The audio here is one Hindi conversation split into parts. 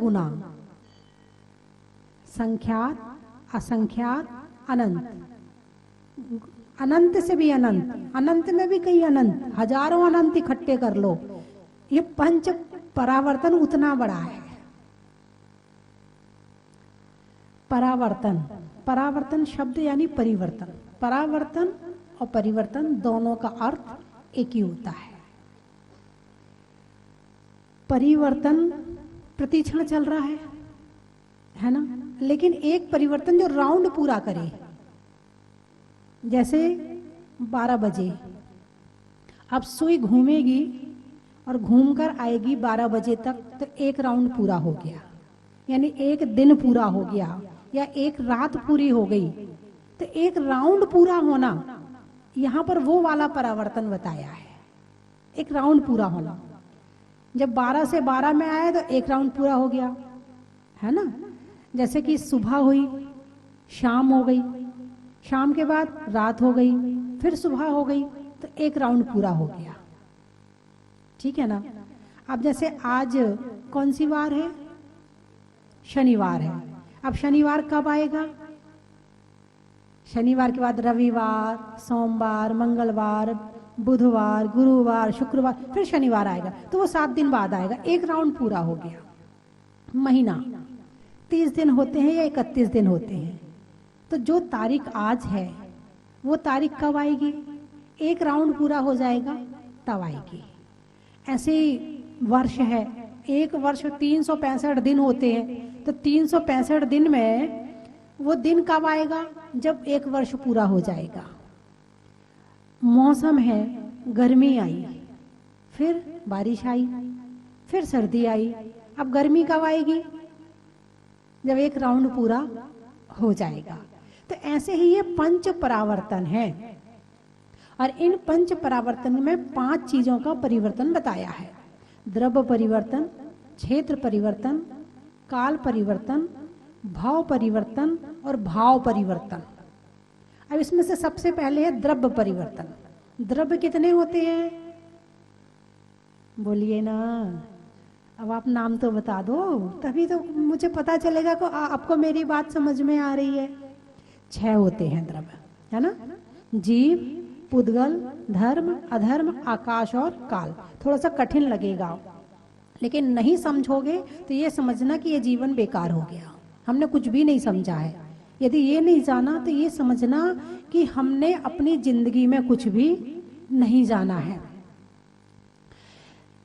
गुना, संख्यात, असंख्यात, अनंत, अनंत से भी अनंत, अनंत में भी कई अनंत, हजारों अनंत इकट्ठे कर लो, ये पंच परावर्तन उतना बड़ा है। परावर्तन, परावर्तन शब्द यानी परिवर्तन, परावर्तन और परिवर्तन दोनों का अर्थ एक ही होता है। परिवर्तन प्रतिक्षण चल रहा है ना, लेकिन एक परिवर्तन जो राउंड पूरा करे, जैसे 12 बजे अब सुई घूमेगी और घूमकर आएगी 12 बजे तक, तो एक राउंड पूरा हो गया, यानी एक दिन पूरा हो गया या एक रात पूरी हो गई। तो एक राउंड पूरा होना, यहां पर वो वाला परावर्तन बताया है, एक राउंड पूरा होना। जब 12 से 12 में आया तो एक राउंड पूरा हो गया, है ना। जैसे कि सुबह हुई, शाम हो गई, शाम के बाद रात हो गई, फिर सुबह हो गई, तो एक राउंड पूरा हो गया, ठीक है ना। अब जैसे आज कौन सी वार है, शनिवार है। अब शनिवार कब आएगा, शनिवार के बाद रविवार, सोमवार, मंगलवार, बुधवार, गुरुवार, शुक्रवार, फिर शनिवार आएगा, तो वो 7 दिन बाद आएगा, एक राउंड पूरा हो गया। महीना 30 दिन होते हैं या 31 दिन होते हैं, तो जो तारीख आज है वो तारीख कब आएगी, एक राउंड पूरा हो जाएगा तब आएगी। ऐसे ही वर्ष है, एक वर्ष 365 दिन होते हैं, तो 365 दिन में वो दिन कब आएगा, जब एक वर्ष पूरा हो जाएगा। मौसम है, गर्मी आई, फिर बारिश आई, फिर सर्दी आई, अब गर्मी कब आएगी, जब एक राउंड पूरा हो जाएगा। तो ऐसे ही ये पंच परावर्तन है, और इन पंच परावर्तन में 5 चीजों का परिवर्तन बताया है। द्रव्य परिवर्तन, क्षेत्र परिवर्तन, काल परिवर्तन, भाव परिवर्तन और भाव परिवर्तन। अब इसमें से सबसे पहले है द्रव्य परिवर्तन। द्रव्य कितने होते हैं, बोलिए ना, अब आप नाम तो बता दो, तभी तो मुझे पता चलेगा कि आपको मेरी बात समझ में आ रही है। 6 होते हैं द्रव्य, है ना। जीव, पुद्गल, धर्म, अधर्म, आकाश और काल। थोड़ा सा कठिन लगेगा, लेकिन नहीं समझोगे तो ये समझना कि ये जीवन बेकार हो गया, हमने कुछ भी नहीं समझा है। यदि ये नहीं जाना तो ये समझना कि हमने अपनी जिंदगी में कुछ भी नहीं जाना है।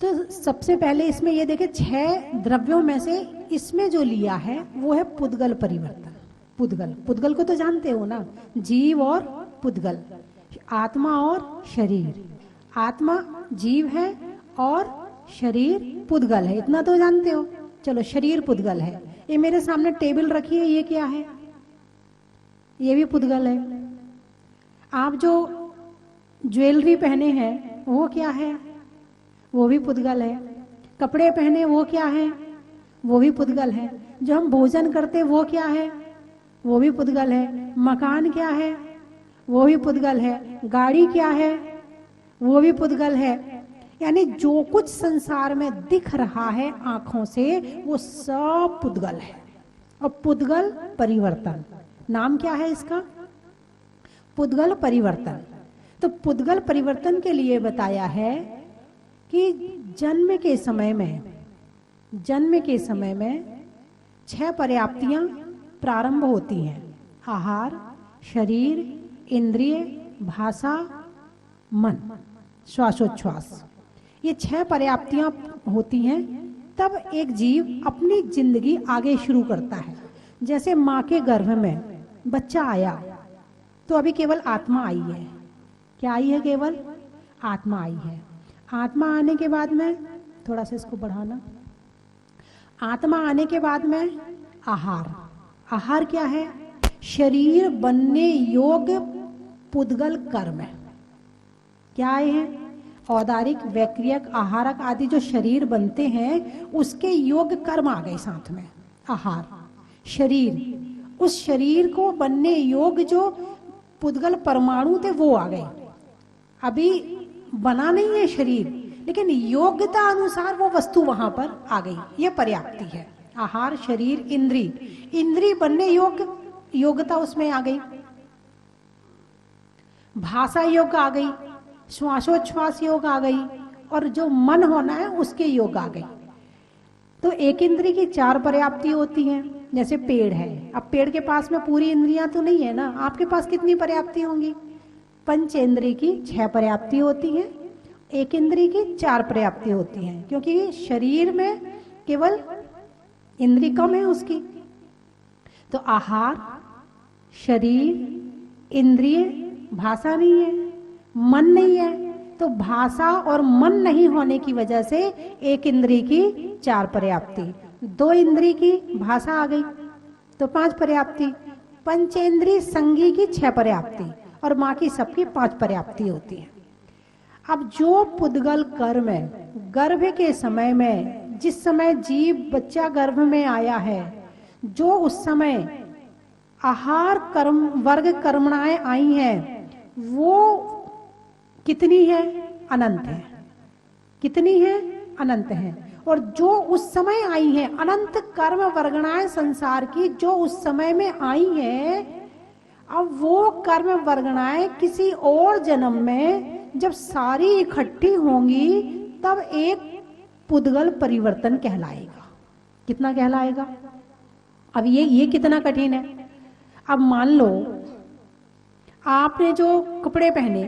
तो सबसे पहले इसमें ये देखें, 6 द्रव्यों में से इसमें जो लिया है वो है पुद्गल परिवर्तन। पुद्गल, पुद्गल को तो जानते हो ना, जीव और पुद्गल, आत्मा और शरीर। आत्मा जीव है और शरीर पुद्गल है, इतना तो जानते हो। चलो, शरीर पुद्गल है। ये मेरे सामने टेबल रखी है, ये क्या है, ये भी पुद्गल है। आप जो ज्वेलरी पहने हैं वो क्या है, वो भी पुद्गल है। कपड़े पहने वो क्या है, वो भी पुद्गल है। जो हम भोजन करते वो क्या है, वो भी पुद्गल है। मकान क्या है, वो भी पुद्गल है। गाड़ी क्या है, वो भी पुद्गल है। यानी जो कुछ संसार में दिख रहा है आंखों से वो सब पुद्गल है। और पुद्गल परिवर्तन, नाम क्या है इसका, पुद्गल परिवर्तन। तो पुद्गल परिवर्तन के लिए बताया है कि जन्म के समय में 6 पर्याप्तियां प्रारंभ होती हैं। आहार, शरीर, इंद्रिय, भाषा, मन, श्वासोच्छ्वास, ये 6 पर्याप्तियां होती हैं। तब एक जीव अपनी जिंदगी आगे शुरू करता है। जैसे माँ के गर्भ में बच्चा आया तो अभी केवल आत्मा आई है। क्या आई है, केवल आत्मा आई है। आत्मा आने के बाद में, थोड़ा सा इसको बढ़ाना, आत्मा आने के बाद में आहार। आहार क्या है, शरीर बनने योग्य पुद्गल कर्म है। क्या आए हैं, औदारिक, वैक्रियक, आहारक आदि जो शरीर बनते हैं उसके योग्य कर्म आ गए साथ में। आहार, शरीर, उस शरीर को बनने योग्य जो पुद्गल परमाणु थे वो आ गए। अभी बना नहीं है शरीर, लेकिन योग्यता अनुसार वो वस्तु वहां पर आ गई, ये पर्याप्ति है। आहार, शरीर, इंद्री, इंद्री बनने योग्यता उसमें आ गई, भाषा योग आ गई, श्वासोच्छ्वास योग आ गई, और जो मन होना है उसके योग आ गई। तो एक इंद्री की 4 पर्याप्ति होती हैं। जैसे पेड़ है, अब पेड़ के पास में पूरी इंद्रियां तो नहीं है ना, आपके पास कितनी पर्याप्ति होंगी? पंचेंद्री की 6 पर्याप्ति होती हैं, एक इंद्री की 4 पर्याप्ति होती हैं, क्योंकि शरीर में केवल इंद्री कम है उसकी। तो आहार, शरीर, इंद्रिय, भाषा नहीं है, मन नहीं है, तो भाषा और मन नहीं होने की वजह से एक इंद्री की 4 पर्याप्ति, 2 इंद्री की भाषा आ गई तो 5 पर्याप्ति, पंचेंद्री संगी की 6 पर्याप्ति, और बाकी सबकी 5 पर्याप्ति होती है। अब जो पुद्गल कर्म है, गर्भ के समय में, जिस समय जीव बच्चा गर्भ में आया है, जो उस समय आहार कर्म वर्ग कर्मणाएं आई हैं, वो कितनी है? अनंत है। कितनी है? अनंत है। और जो उस समय आई है, अनंत कर्म वर्गणाएं संसार की जो उस समय में आई है, अब वो कर्म वर्गणाएं किसी और जन्म में जब सारी इकट्ठी होंगी तब एक पुद्गल परिवर्तन कहलाएगा। कितना कहलाएगा? अब ये कितना कठिन है। अब मान लो आपने जो कपड़े पहने,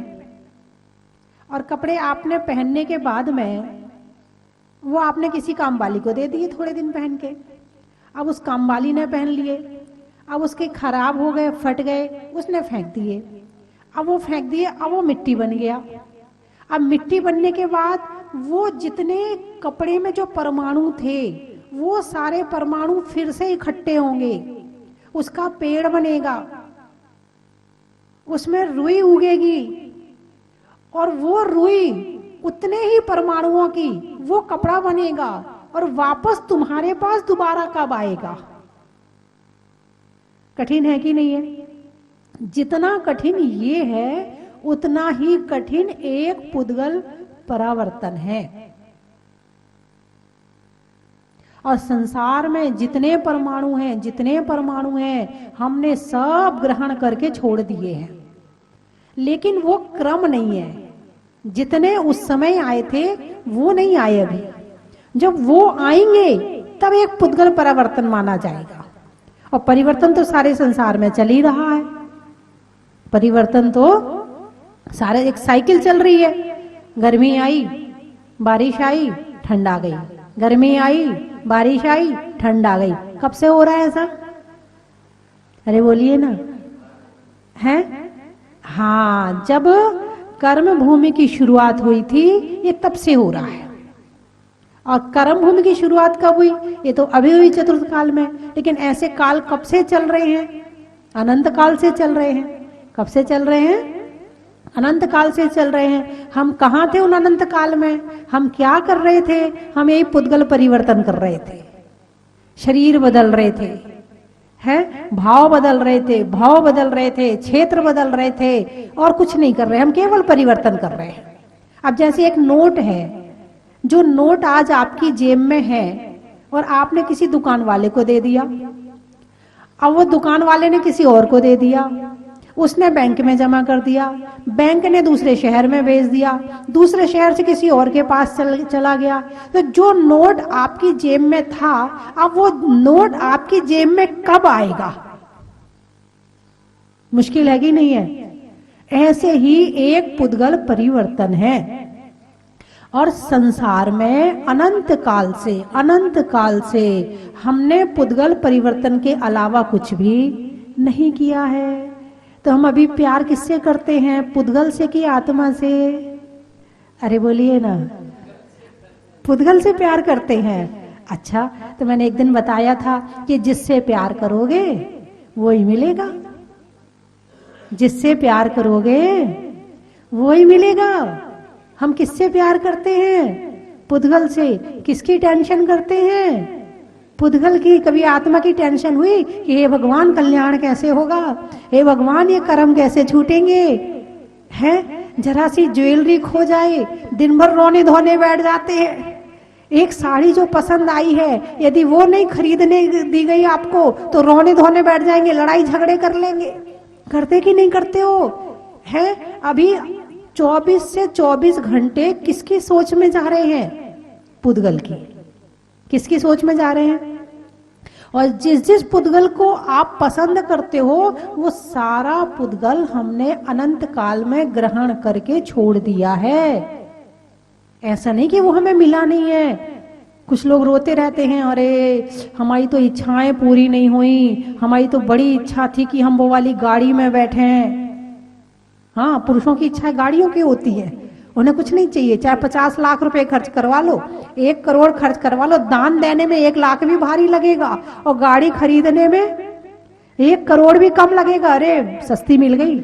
और कपड़े आपने पहनने के बाद में वो आपने किसी काम वाली को दे दिए थोड़े दिन पहन के। अब उस काम वाली ने पहन लिए, अब उसके खराब हो गए, फट गए, उसने फेंक दिए। अब वो फेंक दिए, अब वो मिट्टी बन गया। अब मिट्टी बनने के बाद वो जितने कपड़े में जो परमाणु थे, वो सारे परमाणु फिर से इकट्ठे होंगे, उसका पेड़ बनेगा, उसमें रुई उगेगी, और वो रुई उतने ही परमाणुओं की वो कपड़ा बनेगा, और वापस तुम्हारे पास दोबारा कब आएगा? कठिन है कि नहीं है? जितना कठिन ये है उतना ही कठिन एक पुद्गल परावर्तन है। और संसार में जितने परमाणु हैं हमने सब ग्रहण करके छोड़ दिए हैं, लेकिन वो क्रम नहीं है। जितने उस समय आए थे वो नहीं आए अभी। जब वो आएंगे तब एक पुद्गल परावर्तन माना जाएगा। और परिवर्तन तो सारे संसार में चल ही रहा है। परिवर्तन तो सारे एक साइकिल चल रही है। गर्मी आई, बारिश आई, ठंड आ गई, गर्मी आई, बारिश आई, ठंड आ गई। कब से हो रहा है ऐसा? अरे बोलिए ना। है? हाँ, जब कर्म भूमि की शुरुआत हुई थी ये तब से हो रहा है। और कर्म भूमि की शुरुआत कब हुई? ये तो अभी हुई चतुर्थ काल में। लेकिन ऐसे काल कब से चल रहे हैं? अनंत काल से चल रहे हैं। कब से चल रहे हैं? अनंत काल से चल रहे हैं। हम कहाँ थे उन अनंत काल में? हम क्या कर रहे थे? हम यही पुद्गल परिवर्तन कर रहे थे। शरीर बदल रहे थे, है भाव बदल रहे थे, भाव बदल रहे थे, क्षेत्र बदल रहे थे, और कुछ नहीं कर रहे। हम केवल परिवर्तन कर रहे हैं। अब जैसे एक नोट है, जो नोट आज आपकी जेब में है और आपने किसी दुकान वाले को दे दिया, अब वो दुकान वाले ने किसी और को दे दिया, उसने बैंक में जमा कर दिया, बैंक ने दूसरे शहर में भेज दिया, दूसरे शहर से किसी और के पास चला गया। तो जो नोट आपकी जेब में था, अब वो नोट आपकी जेब में कब आएगा? मुश्किल है कि नहीं है? ऐसे ही एक पुद्गल परिवर्तन है। और संसार में अनंत काल से हमने पुद्गल परिवर्तन के अलावा कुछ भी नहीं किया है। तो हम अभी प्यार किससे करते हैं? पुद्गल से कि आत्मा से? अरे बोलिए ना। पुद्गल से प्यार करते हैं। अच्छा, तो मैंने एक दिन बताया था कि जिससे प्यार करोगे वो ही मिलेगा। जिससे प्यार करोगे वो ही मिलेगा। हम किससे प्यार करते हैं? पुद्गल से। किसकी टेंशन करते हैं? पुद्गल की। कभी आत्मा की टेंशन हुई कि हे भगवान कल्याण कैसे होगा, हे भगवान ये कर्म कैसे छूटेंगे? हैं जरा सी ज्वेलरी खो जाए दिन भर रोने धोने बैठ जाते हैं, एक साड़ी जो पसंद आई है, यदि वो नहीं खरीदने दी गई आपको तो रोने धोने बैठ जाएंगे, लड़ाई झगड़े कर लेंगे। करते कि नहीं करते हो? है अभी 24 से 24 घंटे किसकी सोच में जा रहे हैं? पुद्गल की। किसकी सोच में जा रहे हैं? और जिस जिस पुद्गल को आप पसंद करते हो वो सारा पुद्गल हमने अनंत काल में ग्रहण करके छोड़ दिया है। ऐसा नहीं कि वो हमें मिला नहीं है। कुछ लोग रोते रहते हैं, अरे हमारी तो इच्छाएं पूरी नहीं हुई, हमारी तो बड़ी इच्छा थी कि हम वो वाली गाड़ी में बैठे हैं। हाँ, पुरुषों की इच्छा गाड़ियों की होती है, उन्हें कुछ नहीं चाहिए, चाहे 50 लाख रुपए खर्च करवा लो, 1 करोड़ खर्च करवा लो, दान देने में 1 लाख भी भारी लगेगा और गाड़ी खरीदने में 1 करोड़ भी कम लगेगा। अरे सस्ती मिल गई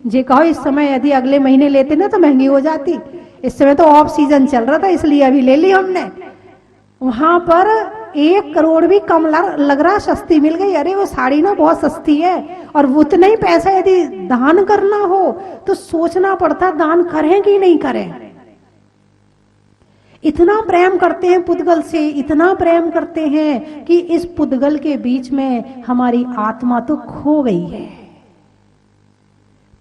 जे कहो, इस समय यदि अगले महीने लेते ना तो महंगी हो जाती। इस समय तो ऑफ सीजन चल रहा था इसलिए अभी ले ली हमने। वहां पर 1 करोड़ भी कम लग रहा, सस्ती मिल गई। अरे वो साड़ी ना बहुत सस्ती है। और वो उतना ही पैसा यदि दान करना हो तो सोचना पड़ता दान करें कि नहीं करें। इतना प्रेम करते हैं पुद्गल से, इतना प्रेम करते हैं कि इस पुद्गल के बीच में हमारी आत्मा तो खो गई है।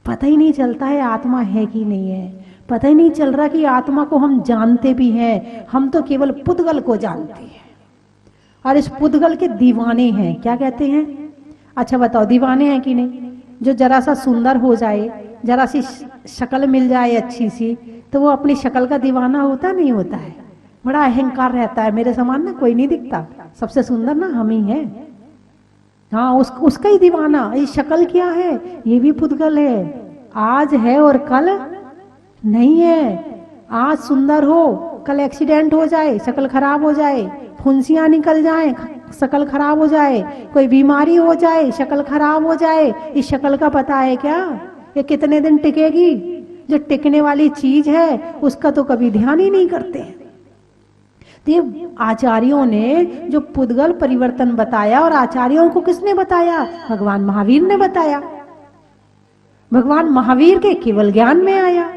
पता ही नहीं चलता है आत्मा है कि नहीं है, पता ही नहीं चल रहा कि आत्मा को हम जानते भी हैं। हम तो केवल पुद्गल को जानते हैं और इस पुद्गल के दीवाने हैं। क्या कहते हैं? अच्छा बताओ, दीवाने हैं कि नहीं? जो जरा सा सुंदर हो जाए, जरा सी शक्ल मिल जाए अच्छी सी, तो वो अपनी शक्ल का दीवाना होता नहीं होता है? बड़ा अहंकार रहता है, मेरे समान ना कोई नहीं दिखता, सबसे सुंदर ना हम ही हैं। हाँ, उसका ही दीवाना। ये शक्ल क्या है? ये भी पुद्गल है। आज है और कल नहीं है। आज सुंदर हो, कल एक्सीडेंट हो जाए, शक्ल खराब हो जाए, फुंसियां निकल जाए, शक्ल खराब हो जाए, कोई बीमारी हो जाए, शक्ल खराब हो जाए। इस शक्ल का पता है क्या? ये कितने दिन टिकेगी? जो टिकने वाली चीज है उसका तो कभी ध्यान ही नहीं करते। तो आचार्यों ने जो पुद्गल परिवर्तन बताया, और आचार्यों को किसने बताया? भगवान महावीर ने बताया। भगवान महावीर के केवल ज्ञान में आया।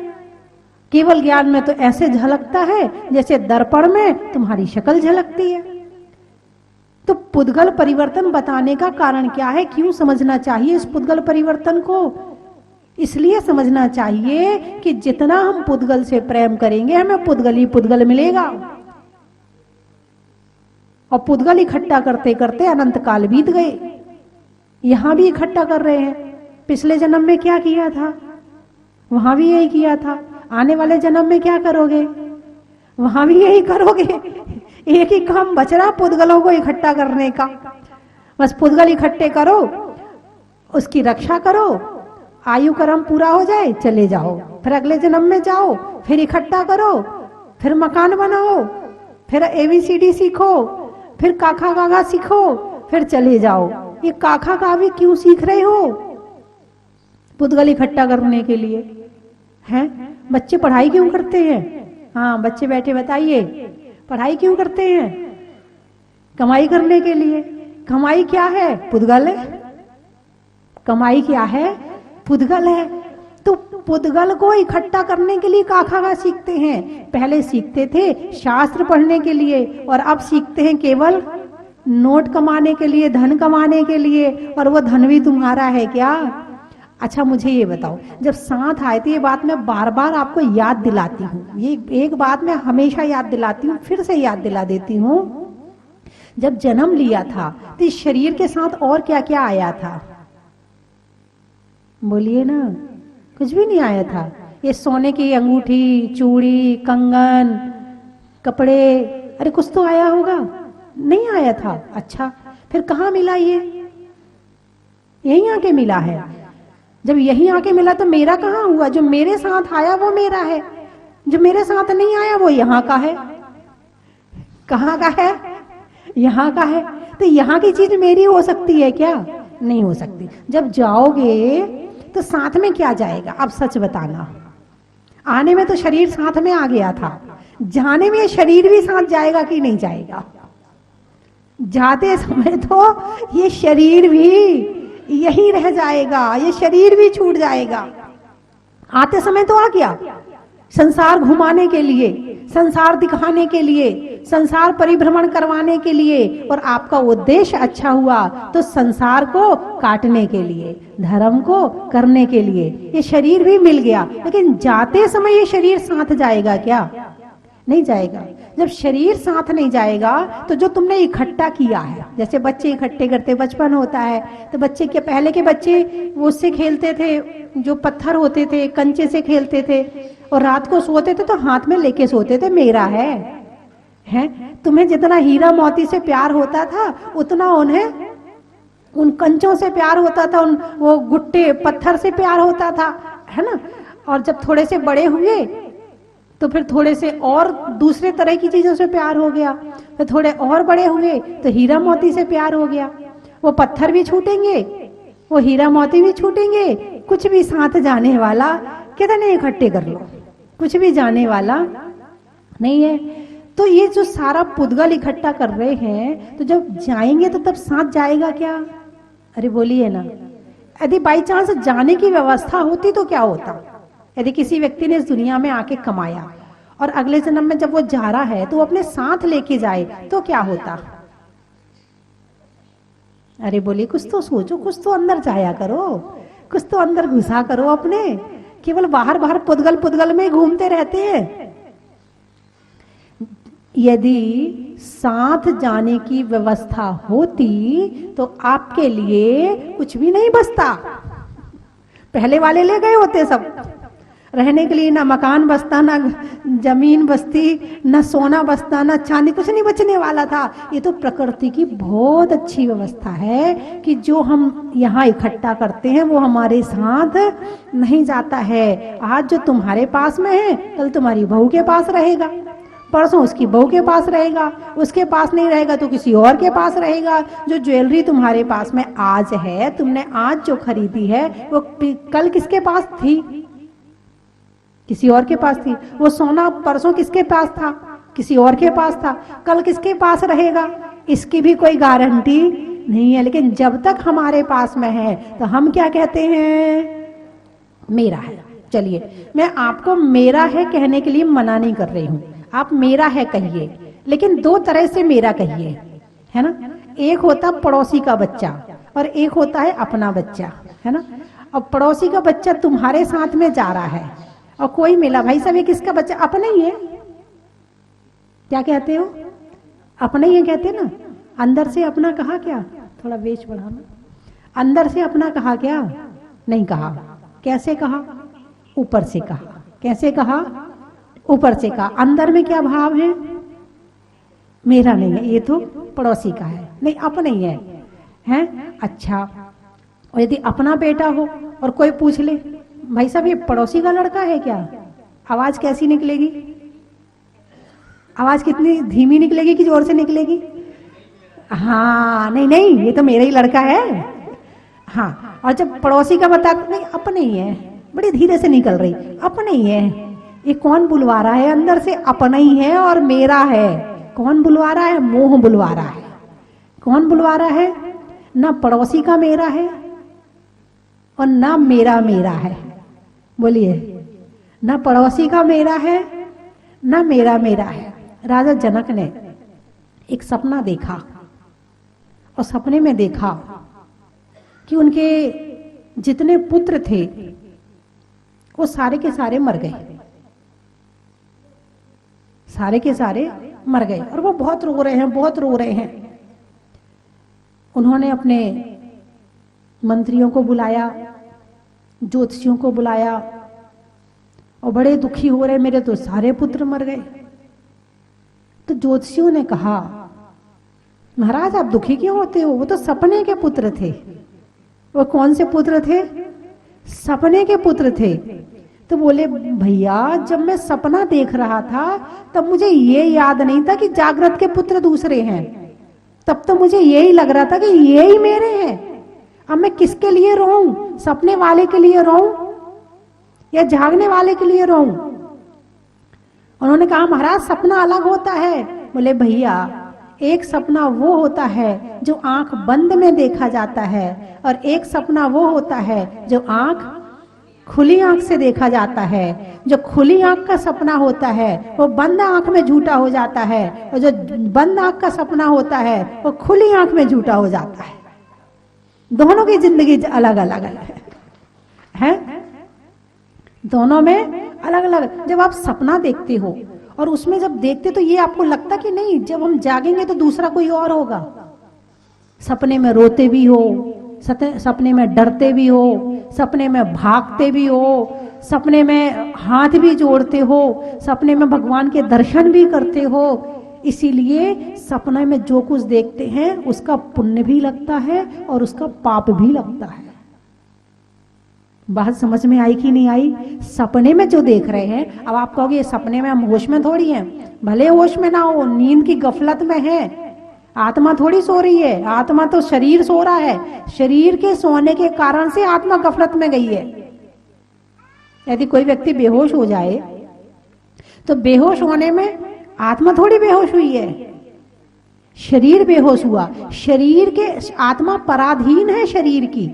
केवल ज्ञान में तो ऐसे झलकता है जैसे दर्पण में तुम्हारी शक्ल झलकती है। तो पुद्गल परिवर्तन बताने का कारण क्या है? क्यों समझना चाहिए इस पुद्गल परिवर्तन को? इसलिए समझना चाहिए कि जितना हम पुद्गल से प्रेम करेंगे हमें पुद्गल ही पुद्गल मिलेगा। और पुद्गल इकट्ठा करते करते अनंत काल बीत गए। यहां भी इकट्ठा कर रहे हैं। पिछले जन्म में क्या किया था? वहां भी यही किया था। आने वाले जन्म में क्या करोगे? वहां भी यही करोगे। एक ही काम बच रहा पुद्गलों को इकट्ठा करने का। बस पुद्गल इकट्ठे करो, उसकी रक्षा करो, आयु कर्म पूरा हो जाए, चले जाओ, फिर अगले जन्म में जाओ, फिर इकट्ठा करो, फिर मकान बनाओ, फिर ABCD सीखो, फिर काखा कागा सीखो, फिर चले जाओ। ये काखा का भी क्यों सीख रहे हो? पुद्गल इकट्ठा करने के लिए हैं। बच्चे पढ़ाई क्यों करते हैं? हाँ, बच्चे बैठे बताइए, पढ़ाई क्यों करते हैं? कमाई करने के लिए। कमाई क्या है? पुद्गल है। कमाई क्या है? पुद्गल है। तो पुद्गल को इकट्ठा करने के लिए काखा का सीखते हैं। पहले सीखते थे शास्त्र पढ़ने के लिए, और अब सीखते हैं केवल नोट कमाने के लिए, धन कमाने के लिए। और वो धन भी तुम्हारा है क्या? अच्छा मुझे ये बताओ, जब साथ आए थे, ये बात मैं बार बार आपको याद दिलाती हूँ, ये एक बात मैं हमेशा याद दिलाती हूँ, फिर से याद दिला देती हूँ। जब जन्म लिया था तो इस शरीर के साथ और क्या क्या आया था? बोलिए ना। कुछ भी नहीं आया था। ये सोने की अंगूठी, चूड़ी, कंगन, कपड़े, अरे कुछ तो आया होगा? नहीं आया था। अच्छा, फिर कहाँ मिला? ये यहीं आके मिला है। जब यहीं आके मिला तो मेरा कहाँ हुआ? जो मेरे साथ आया वो मेरा है, जो मेरे साथ नहीं आया वो यहाँ का है। कहाँ का है? यहाँ का है। तो यहाँ की चीज मेरी हो सकती है क्या? नहीं हो सकती। जब जाओगे तो साथ में क्या जाएगा? अब सच बताना। आने में तो शरीर साथ में आ गया था, जाने में शरीर भी साथ जाएगा कि नहीं जाएगा? जाते समय तो ये शरीर भी यही रह जाएगा, ये शरीर भी छूट जाएगा। आते समय तो आ गया संसार घुमाने के लिए, संसार दिखाने के लिए, संसार परिभ्रमण करवाने के लिए, और आपका उद्देश्य अच्छा हुआ तो संसार को काटने के लिए, धर्म को करने के लिए ये शरीर भी मिल गया। लेकिन जाते समय ये शरीर साथ जाएगा क्या? नहीं जाएगा। जब शरीर साथ नहीं जाएगा तो जो तुमने इकट्ठा किया है, जैसे बच्चे इकट्ठे करते, बचपन होता है तो बच्चे के, पहले के बच्चे वो उससे खेलते थे, जो पत्थर होते थे कंचे से खेलते थे, और रात को सोते थे तो हाथ में लेके सोते थे, मेरा है। तुम्हें जितना हीरा मोती से प्यार होता था उतना उन्हें उन कंचों से प्यार होता था, उन वो गुट्टे पत्थर से प्यार होता था, है ना। और जब थोड़े से बड़े हुए तो फिर थोड़े से और दूसरे तरह की चीजों से प्यार हो गया, फिर थोड़े और बड़े हुए तो हीरा मोती से प्यार हो गया। वो पत्थर भी छूटेंगे, वो हीरा मोती भी छूटेंगे, कुछ भी साथ जाने वाला कितने इकट्ठे कर लो, कुछ भी जाने वाला नहीं है। तो ये जो सारा पुद्गल इकट्ठा कर रहे हैं, तो जब जाएंगे तो तब साथ जाएगा क्या? अरे बोलिए ना। यदि बाई चांस जाने की व्यवस्था होती तो क्या होता? यदि किसी व्यक्ति ने इस दुनिया में आके कमाया और अगले जन्म में जब वो जा रहा है तो वो अपने साथ लेके जाए तो क्या होता? अरे बोलिए, कुछ तो सोचो, कुछ तो अंदर जाया करो, कुछ तो अंदर घुसा करो अपने। केवल बाहर बाहर पुद्गल पुद्गल में घूमते रहते हैं। यदि साथ जाने की व्यवस्था होती तो आपके लिए कुछ भी नहीं बचता। पहले वाले ले गए होते सब, रहने के लिए ना मकान बचता, ना जमीन बचती, ना सोना बचता, ना चांदी, कुछ नहीं बचने वाला था। ये तो प्रकृति की बहुत अच्छी व्यवस्था है कि जो हम यहाँ इकट्ठा करते हैं वो हमारे साथ नहीं जाता है। आज जो तुम्हारे पास में है कल तुम्हारी बहू के पास रहेगा, परसों उसकी बहू के पास रहेगा, उसके पास नहीं रहेगा तो किसी और के पास रहेगा। जो ज्वेलरी तुम्हारे पास में आज है, तुमने आज जो खरीदी है वो कल किसके पास थी? किसी और के पास थी। वो सोना परसों किसके पास था? किसी और के पास था। कल किसके पास रहेगा? इसकी भी कोई गारंटी नहीं है। लेकिन जब तक हमारे पास में है तो हम क्या कहते हैं? मेरा है। चलिए, मैं आपको मेरा है कहने के लिए मना नहीं कर रही हूं, आप मेरा है कहिए, लेकिन दो तरह से मेरा कहिए, है ना। एक होता पड़ोसी का बच्चा और एक होता है अपना बच्चा, है ना। अब पड़ोसी का बच्चा तुम्हारे साथ में जा रहा है और कोई मिला, भाई साहब ये किसका बच्चा? अपना ही है। क्या कहते हो? अपना ही है कहते ना। अंदर से अपना कहा क्या? थोड़ा वेच बढ़ाना। अंदर से अपना कहा क्या? नहीं कहा। कैसे कहा? ऊपर से कहा। कैसे कहा? ऊपर से कहा। अंदर में क्या भाव है? मेरा नहीं है, ये तो पड़ोसी का है, नहीं अपना ही है। अच्छा, और यदि अपना बेटा हो और कोई पूछ ले, भाई साहब ये पड़ोसी का लड़का है क्या? आवाज कैसी निकलेगी? आवाज कितनी धीमी निकलेगी कि जोर से निकलेगी? हाँ, नहीं नहीं ये तो मेरा ही लड़का है। हाँ, और जब पड़ोसी का बता, नहीं अपने ही है, बड़ी धीरे से निकल रही, अपने ही है। ये कौन बुलवा रहा है? अंदर से अपना ही है और मेरा है। कौन बुलवा रहा है? मोह बुलवा रहा है। कौन बुलवा रहा है? ना पड़ोसी का मेरा है और ना मेरा मेरा है। बोलिए, ना पड़ोसी का मेरा है ना मेरा मेरा है। राजा जनक ने एक सपना देखा और सपने में देखा कि उनके जितने पुत्र थे वो सारे के सारे मर गए, सारे के सारे मर गए और वो बहुत रो रहे हैं, बहुत रो रहे हैं। उन्होंने अपने मंत्रियों को बुलाया, ज्योतिषियों को बुलाया और बड़े दुखी हो रहे, मेरे तो सारे पुत्र मर गए। तो ज्योतिषियों ने कहा, महाराज आप दुखी क्यों होते हो? वो तो सपने के पुत्र थे। वो कौन से पुत्र थे? सपने के पुत्र थे। तो बोले, भैया जब मैं सपना देख रहा था तब मुझे ये याद नहीं था कि जागृत के पुत्र दूसरे हैं। तब तो मुझे यही लग रहा था कि ये ही मेरे हैं। अब मैं किसके लिए रोऊं? सपने वाले के लिए रोऊं या जागने वाले के लिए रोऊं? उन्होंने कहा, महाराज सपना अलग होता है। बोले, भैया एक सपना वो होता है जो आंख बंद में देखा जाता है और एक सपना वो होता है जो आंख खुली आंख से देखा जाता है। जो खुली आंख का सपना होता है वो बंद आंख में झूठा हो जाता है, और जो बंद आंख का सपना होता है वो खुली आंख में झूठा हो जाता है। दोनों की जिंदगी अलग अलग है, दोनों में अलग अलग। जब आप सपना देखते हो और उसमें जब देखते तो ये आपको लगता कि नहीं, जब हम जागेंगे तो दूसरा कोई और होगा। सपने में रोते भी हो, सपने में डरते भी हो, सपने में भागते भी हो, सपने में हाथ भी जोड़ते हो, सपने में भगवान के दर्शन भी करते हो। इसीलिए सपने में जो कुछ देखते हैं उसका पुण्य भी लगता है और उसका पाप भी लगता है। बात समझ में आई कि नहीं आई? सपने में जो देख रहे हैं, अब आप कहोगे सपने में हम होश में थोड़ी हैं। भले होश में ना हो, नींद की गफलत में है, आत्मा थोड़ी सो रही है। आत्मा तो शरीर सो रहा है, शरीर के सोने के कारण से आत्मा गफलत में गई है। यदि कोई व्यक्ति बेहोश हो जाए तो बेहोश होने में आत्मा थोड़ी बेहोश हुई है, शरीर बेहोश हुआ। शरीर के आत्मा पराधीन है शरीर की।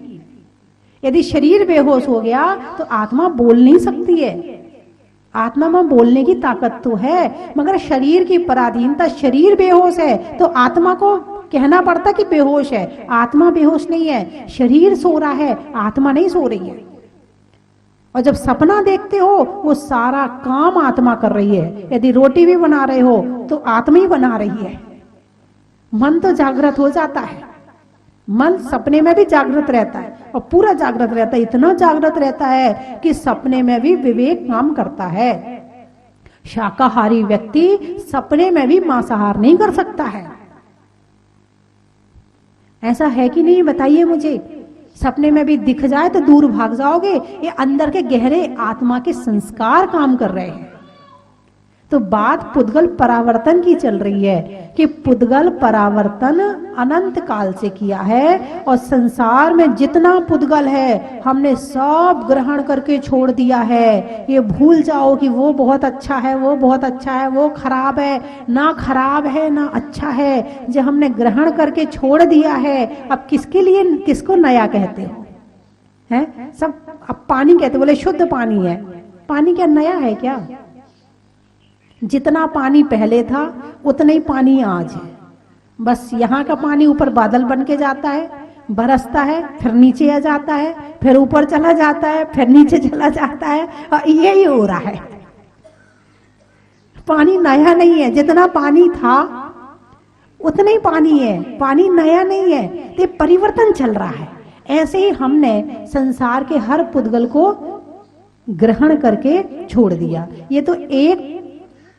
यदि शरीर बेहोश हो गया तो आत्मा बोल नहीं सकती है। आत्मा में बोलने की ताकत तो है, मगर शरीर की पराधीनता, शरीर बेहोश है तो आत्मा को कहना पड़ता कि बेहोश है। आत्मा बेहोश नहीं है, शरीर सो रहा है, आत्मा नहीं सो रही है। और जब सपना देखते हो वो सारा काम आत्मा कर रही है। यदि रोटी भी बना रहे हो तो आत्मा ही बना रही है। मन तो जागृत हो जाता है, मन सपने में भी जागृत रहता है और पूरा जागृत रहता है। इतना जागृत रहता है कि सपने में भी विवेक काम करता है। शाकाहारी व्यक्ति सपने में भी मांसाहार नहीं कर सकता है। ऐसा है कि नहीं, बताइए मुझे। सपने में भी दिख जाए तो दूर भाग जाओगे। ये अंदर के गहरे आत्मा के संस्कार काम कर रहे हैं। तो बात पुद्गल परावर्तन की चल रही है कि पुद्गल परावर्तन अनंत काल से किया है और संसार में जितना पुद्गल है हमने सब ग्रहण करके छोड़ दिया है। ये भूल जाओ कि वो बहुत अच्छा है, वो बहुत अच्छा है, वो खराब है, ना खराब है ना अच्छा है। जो हमने ग्रहण करके छोड़ दिया है, अब किसके लिए, किसको नया कहते हो? हैं सब अब पानी कहते, बोले शुद्ध पानी है। पानी क्या नया है क्या? जितना पानी पहले था उतना ही पानी आज है। बस यहाँ का पानी ऊपर बादल बन के जाता है, बरसता है, फिर नीचे आ जाता है, फिर ऊपर चला जाता है, फिर नीचे चला जाता है, और यही हो रहा है। पानी नया नहीं है, जितना पानी था उतना ही पानी है, पानी नया नहीं है। तो परिवर्तन चल रहा है। ऐसे ही हमने संसार के हर पुद्गल को ग्रहण करके छोड़ दिया। ये तो एक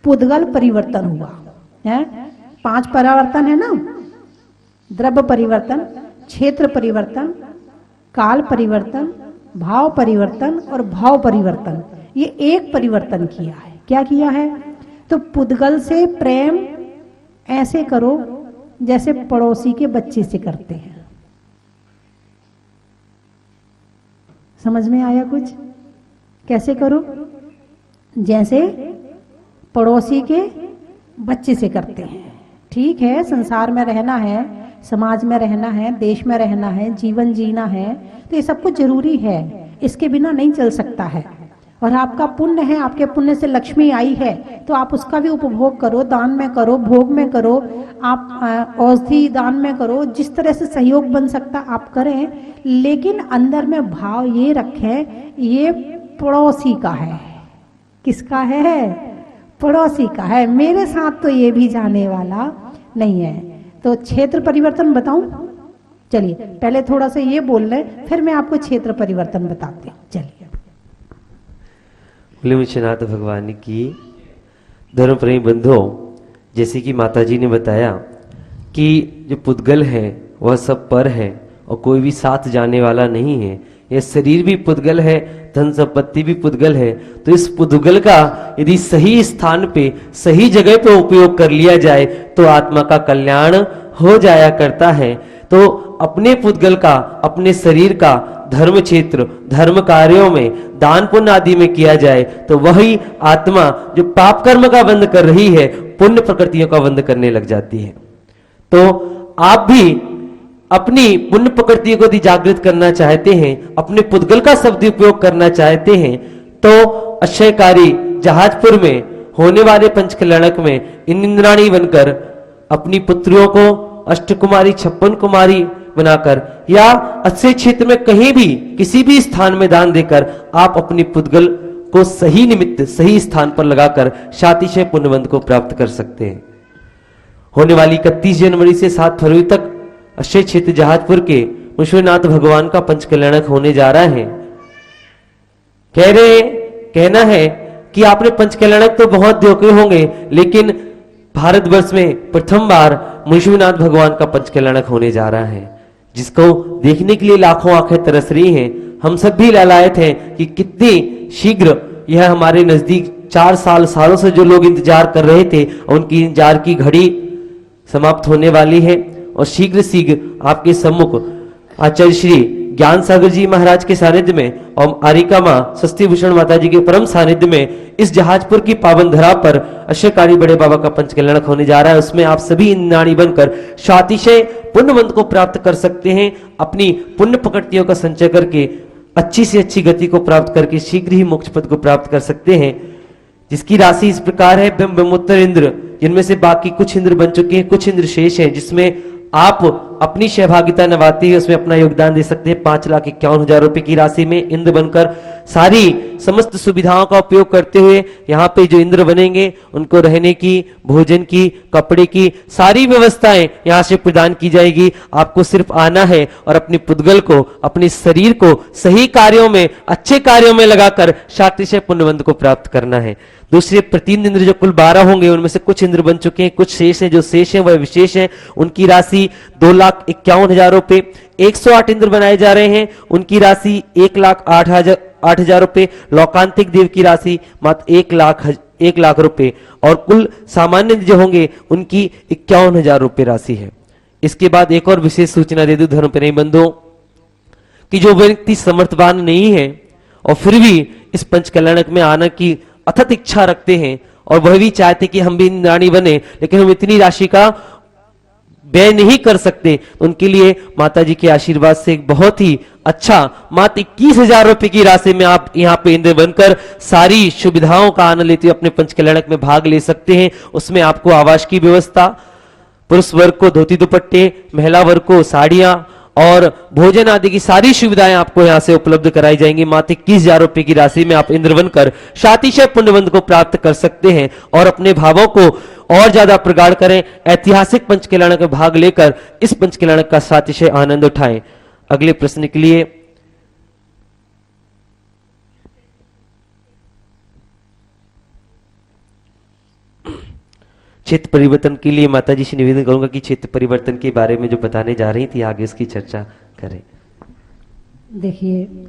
पुद्गल परिवर्तन हुआ है। 5 परिवर्तन है ना, द्रव्य परिवर्तन, क्षेत्र परिवर्तन, काल परिवर्तन, भाव परिवर्तन और भाव परिवर्तन। ये एक परिवर्तन किया है। क्या किया है? तो पुद्गल से प्रेम ऐसे करो जैसे पड़ोसी के बच्चे से करते हैं। समझ में आया कुछ? कैसे करो? जैसे पड़ोसी के बच्चे से करते हैं। ठीक है, संसार में रहना है, समाज में रहना है, देश में रहना है, जीवन जीना है, तो ये सब कुछ जरूरी है, इसके बिना नहीं चल सकता है। और आपका पुण्य है, आपके पुण्य से लक्ष्मी आई है, तो आप उसका भी उपभोग करो, दान में करो, भोग में करो, आप औषधि दान में करो, जिस तरह से सहयोग बन सकता आप करें। लेकिन अंदर में भाव ये रखें, ये पड़ोसी का है। किसका है? पड़ोसी का है। मेरे साथ तो ये भी जाने वाला नहीं है। तो क्षेत्र परिवर्तन बताऊं? चलिए पहले थोड़ा सा ये बोल लें, फिर मैं आपको क्षेत्र परिवर्तन बताती हूँ। चलिए। बोले विश्वनाथ भगवान की धर्म प्रेमी बंधुओं, जैसे कि माताजी ने बताया कि जो पुद्गल है वह सब पर है और कोई भी साथ जाने वाला नहीं है। यह शरीर भी पुद्गल है, धन संपत्ति भी पुद्गल है। तो इस पुद्गल का यदि सही स्थान पे, सही जगह पे उपयोग कर लिया जाए तो आत्मा का कल्याण हो जाया करता है। तो अपने पुद्गल का, अपने शरीर का धर्म क्षेत्र, धर्म कार्यों में, दान पुण्य आदि में किया जाए तो वही आत्मा जो पाप कर्म का बंध कर रही है, पुण्य प्रकृतियों का बंध करने लग जाती है। तो आप भी अपनी पुण्य प्रकृति को यदि जागृत करना चाहते हैं, अपने पुद्गल का शब्द उपयोग करना चाहते हैं, तो अक्षयकारी जहाजपुर में होने वाले पंचकल्याणक में इंद्राणी बनकर अपनी पुत्रियों को अष्टकुमारी 56 कुमारी बनाकर या अक्षय क्षेत्र में कहीं भी किसी भी स्थान में दान देकर आप अपनी पुद्गल को सही निमित्त सही स्थान पर लगाकर शातिशय पुण्यवंत को प्राप्त कर सकते हैं। होने वाली 31 जनवरी से 7 फरवरी तक अक्षय क्षेत्र जहाजपुर के विश्वनाथ भगवान का पंचकल्याणक होने जा रहा है। कहना है कि आपने पंचकल्याणक तो बहुत देखे होंगे, लेकिन भारतवर्ष में प्रथम बार विश्वनाथ भगवान का पंचकल्याणक होने जा रहा है, जिसको देखने के लिए लाखों आंखें तरस रही हैं। हम सब भी लालायत हैं कि कितनी शीघ्र यह हमारे नजदीक 4 सालों से जो लोग इंतजार कर रहे थे, उनकी इंतजार की घड़ी समाप्त होने वाली है और शीघ्र आपके सम्मुख आचार्य श्री ज्ञान सागर जी महाराज के सानिध्य में और आरिका मां सस्ती भूषण माता जी के परम सानिध्य में इस जहाजपुर की पावन धरा पर अक्षयकारी बड़े बाबा का पंचकल्याणक होने जा रहा है। उसमें आप सभी इंद्राणी बनकर शातिशय पुण्यवंत को प्राप्त कर सकते हैं। अपनी पुण्य प्रकृतियों का संचय करके अच्छी से अच्छी गति को प्राप्त करके शीघ्र ही मोक्ष पद को प्राप्त कर सकते हैं, जिसकी राशि इस प्रकार है। ब्रह्मोत्तर इंद्र, जिनमें से बाकी कुछ इंद्र बन चुके हैं, कुछ इंद्र शेष हैं, जिसमें आप अपनी सहभागिता निभाते हुए उसमें अपना योगदान दे सकते हैं। 5,51,000 रुपए की राशि में इंद्र बनकर सारी समस्त सुविधाओं का उपयोग करते हुए यहाँ पे जो इंद्र बनेंगे उनको रहने की, भोजन की, कपड़े की सारी व्यवस्थाएं यहाँ से प्रदान की जाएगी। आपको सिर्फ आना है और अपनी पुद्गल को, अपने शरीर को सही कार्यों में, अच्छे कार्यों में लगाकर शातिशय पुण्यवंत को प्राप्त करना है। दूसरे प्रतीन इंद्र जो कुल 12 होंगे, उनमें से कुछ इंद्र बन चुके हैं, कुछ शेष हैं। जो शेष हैं वह विशेष हैं, उनकी राशि 2,51,000 रुपए। 108 इंद्र बनाए जा रहे हैं, उनकी राशि 1,08,000 रुपए। लौकांतिक देव की राशि मात्र 1 लाख रुपए और कुल सामान्य जो होंगे उनकी 51,000 रुपए राशि है। इसके बाद एक और विशेष सूचना दे दूं धर्म प्रेमी बंधुओं कि जो व्यक्ति समर्थवान नहीं है और फिर भी इस पंचकल्याणक में आने की अथक इच्छा रखते हैं और वह भी चाहते कि हम भी इंद्राणी बने, लेकिन हम इतनी राशि का व्यय नहीं कर सकते, तो उनके लिए माता जी के आशीर्वाद से एक बहुत ही अच्छा मात्र 21,000 रुपए की राशि में आप यहाँ पे इंद्र बनकर सारी सुविधाओं का आनंद लेते हुए अपने पंचकल्याणक में भाग ले सकते हैं। उसमें आपको आवास की व्यवस्था, पुरुष वर्ग को धोती दुपट्टे, महिला वर्ग को साड़ियां और भोजन आदि की सारी सुविधाएं आपको यहां से उपलब्ध कराई जाएंगी। मात्र 21,000 रुपए की राशि में आप इंद्र बनकर शातिशय पुण्यवंत को प्राप्त कर सकते हैं और अपने भावों को और ज्यादा प्रगाढ़ करें। ऐतिहासिक पंचकल्याणक में भाग लेकर इस पंचकल्याणक का शातिशय आनंद उठाएं। अगले प्रश्न के लिए क्षेत्र परिवर्तन के लिए माता जी से निवेदन करूंगा कि क्षेत्र परिवर्तन के बारे में जो बताने जा रही थी आगे उसकी चर्चा करें। देखिए,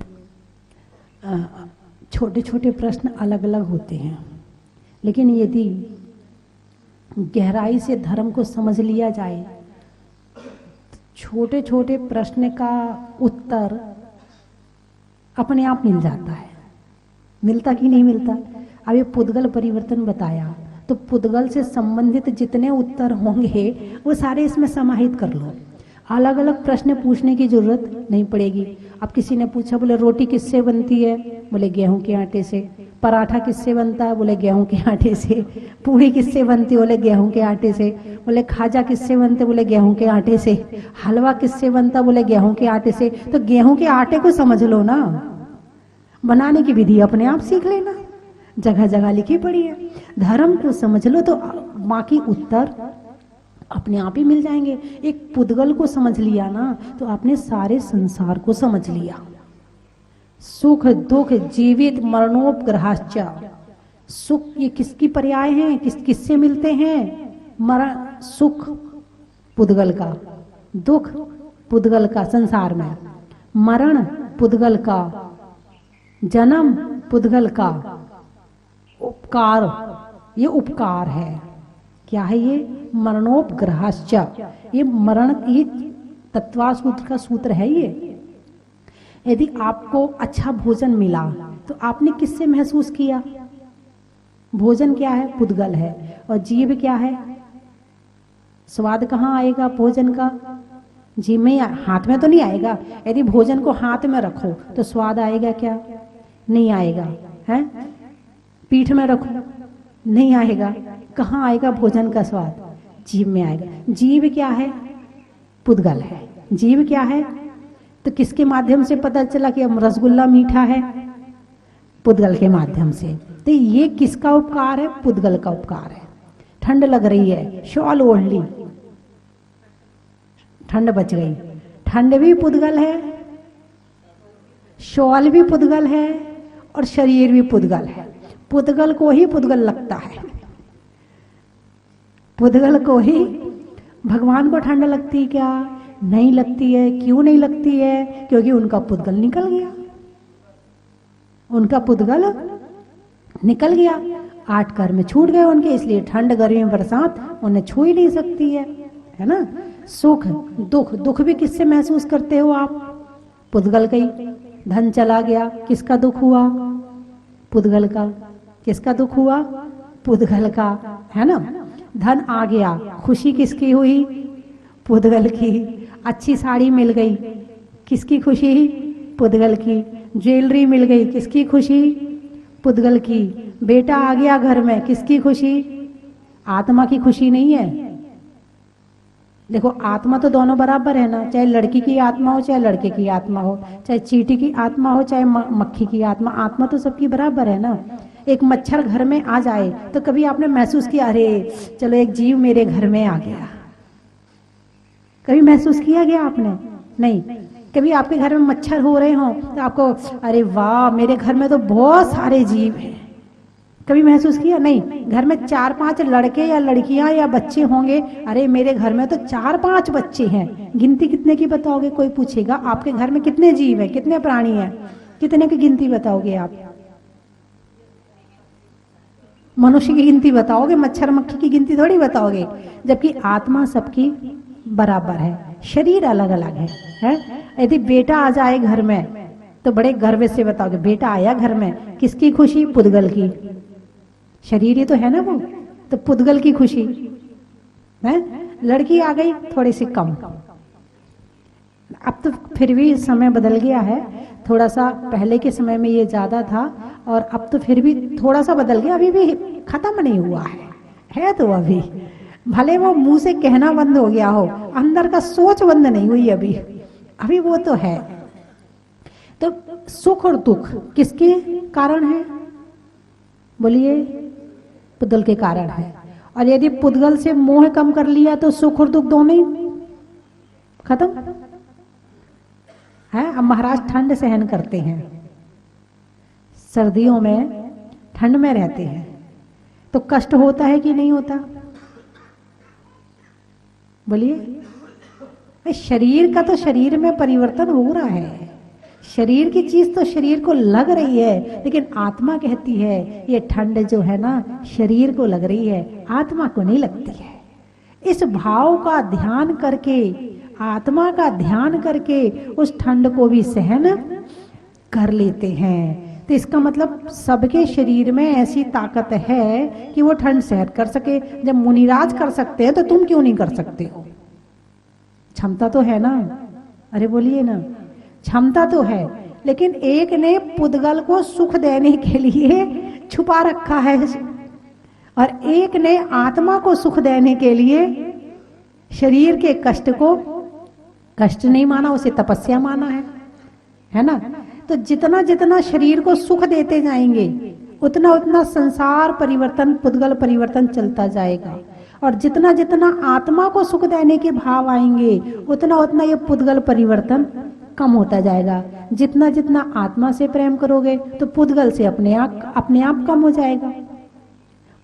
छोटे छोटे प्रश्न अलग अलग होते हैं, लेकिन यदि गहराई से धर्म को समझ लिया जाए, छोटे छोटे प्रश्न का उत्तर अपने आप मिल जाता है। मिलता कि नहीं मिलता? अब ये पुद्गल परिवर्तन बताया, तो पुद्गल से संबंधित जितने उत्तर होंगे वो सारे इसमें समाहित कर लो। अलग अलग प्रश्न पूछने की जरूरत नहीं पड़ेगी। अब किसी ने पूछा, बोले रोटी किससे बनती है? बोले गेहूं के आटे से। पराठा किससे बनता है? बोले गेहूं के आटे से। पूरी किससे बनती है? बोले गेहूं के आटे से। बोले खाजा किससे बनते? बोले गेहूं के आटे से। हलवा किससे बनता? बोले गेहूं के आटे से। तो गेहूं के आटे को समझ लो ना, बनाने की विधि अपने आप सीख लेना, जगह जगह लिखी पड़ी है। धर्म को समझ लो तो बाकी उत्तर अपने आप ही मिल जाएंगे। एक पुद्गल को समझ लिया ना तो आपने सारे संसार को समझ लिया। सुख दुख जीवित मरणोपग्रहाश्च। सुख ये किसकी पर्याय हैं? किससे मिलते हैं? मरण, सुख पुद्गल का, दुख पुद्गल का संसार में, मरण पुद्गल का, जन्म पुद्गल का, उपकार ये उपकार है। क्या है ये? मरणोपग्रहाश्च। ये मरण, ये तत्वा सूत्र का सूत्र है। ये यदि आपको अच्छा भोजन मिला तो आपने किससे महसूस किया? भोजन क्या है? पुद्गल है। और जीव क्या है? स्वाद कहाँ आएगा भोजन का? जीभ में हाथ में तो नहीं आएगा। यदि भोजन को हाथ में रखो तो स्वाद आएगा क्या? नहीं आएगा। है पीठ में रखो, नहीं आएगा। कहाँ आएगा भोजन का स्वाद? जीभ में आएगा। जीभ क्या है? पुद्गल है। जीभ क्या है? तो किसके माध्यम से पता चला कि अब रसगुल्ला मीठा है? पुद्गल के माध्यम से। तो ये किसका उपकार है? पुद्गल का उपकार है। ठंड लग रही है, शॉल ओढ़ ली, ठंड बच गई। ठंड भी पुद्गल है, शॉल भी पुद्गल है और शरीर भी पुद्गल है। पुद्गल को ही पुद्गल लगता है। पुद्गल को ही। भगवान को ठंड लगती है क्या? नहीं लगती है। क्यों नहीं लगती है? क्योंकि उनका पुद्गल निकल गया। उनका पुद्गल निकल गया, 8 कर्म छूट गए उनके, इसलिए ठंड गर्मी बरसात उन्हें छू ही नहीं सकती है ना। सुख दुख, दुख भी किससे महसूस करते हो आप? पुद्गल का ही। धन चला गया, किसका दुख हुआ? पुद्गल का। किसका दुख हुआ? पुद्गल का, है ना। धन आ गया, खुशी किसकी हुई? पुद्गल की। अच्छी साड़ी मिल गई, किसकी खुशी? पुद्गल की। ज्वेलरी मिल गई, किसकी खुशी? पुद्गल की। बेटा आ गया घर में, किसकी खुशी? आत्मा की खुशी नहीं है। देखो आत्मा तो दोनों बराबर है ना, चाहे लड़की की आत्मा हो चाहे लड़के की आत्मा हो, चाहे चींटी की आत्मा हो चाहे मक्खी की आत्मा, आत्मा तो सबकी बराबर है ना। एक मच्छर घर में आ जाए तो कभी आपने महसूस किया अरे चलो एक जीव मेरे घर में आ गया? कभी महसूस किया गया आपने? नहीं। कभी आपके घर में मच्छर हो रहे हो तो आपको अरे वाह मेरे घर में तो बहुत सारे जीव हैं, कभी महसूस किया? नहीं। घर में 4-5 लड़के या लड़कियां या बच्चे होंगे, अरे मेरे घर में तो 4-5 बच्चे हैं। गिनती कितने की बताओगे? कोई पूछेगा आपके घर में कितने जीव हैं, कितने प्राणी हैं, कितने की गिनती बताओगे आप? मनुष्य की गिनती बताओगे, मच्छर मक्खी की गिनती थोड़ी बताओगे। जबकि आत्मा सबकी बराबर है, शरीर अलग अलग है? यदि बेटा आ जाए घर में तो बड़े गर्व से बताओगे बेटा आया घर में, किसकी खुशी? पुद्गल की। शरीर ही तो है ना वो, तो पुद्गल की खुशी है। लड़की आ गई थोड़ी सी कम। अब तो फिर भी समय बदल गया है, थोड़ा सा पहले के समय में ये ज्यादा था और अब तो फिर भी थोड़ा सा बदल गया, अभी भी खत्म नहीं हुआ है तो अभी भले वो मुंह से कहना बंद हो गया हो, अंदर का सोच बंद नहीं हुई अभी वो तो है। तो सुख और दुख किसके कारण है? बोलिए, पुद्गल के कारण है। और यदि पुद्गल से मोह कम कर लिया तो सुख और दुख दोनों ही खत्म है। अब महाराज ठंड सहन करते हैं, सर्दियों में ठंड में रहते हैं, तो कष्ट होता है कि नहीं होता? बोलिए। शरीर का तो शरीर में परिवर्तन हो रहा है, शरीर की चीज तो शरीर को लग रही है, लेकिन आत्मा कहती है ये ठंड जो है ना शरीर को लग रही है, आत्मा को नहीं लगती है। इस भाव का ध्यान करके, आत्मा का ध्यान करके उस ठंड को भी सहन कर लेते हैं। तो इसका मतलब सबके शरीर में ऐसी ताकत है कि वो ठंड सहन कर सके। जब मुनिराज कर सकते हैं तो तुम क्यों नहीं कर सकते हो? क्षमता तो है ना। अरे बोलिए ना, क्षमता तो है। लेकिन एक ने पुद्गल को सुख देने के लिए छुपा रखा है और एक ने आत्मा को सुख देने के लिए शरीर के कष्ट को कष्ट नहीं माना, उसे तपस्या माना है ना। तो जितना जितना शरीर को सुख देते जाएंगे उतना उतना संसार परिवर्तन, पुद्गल परिवर्तन चलता जाएगा। और जितना जितना आत्मा को सुख देने के भाव आएंगे उतना उतना ये पुद्गल परिवर्तन कम होता जाएगा। जितना जितना आत्मा से प्रेम करोगे तो पुद्गल से अपने आप कम हो जाएगा।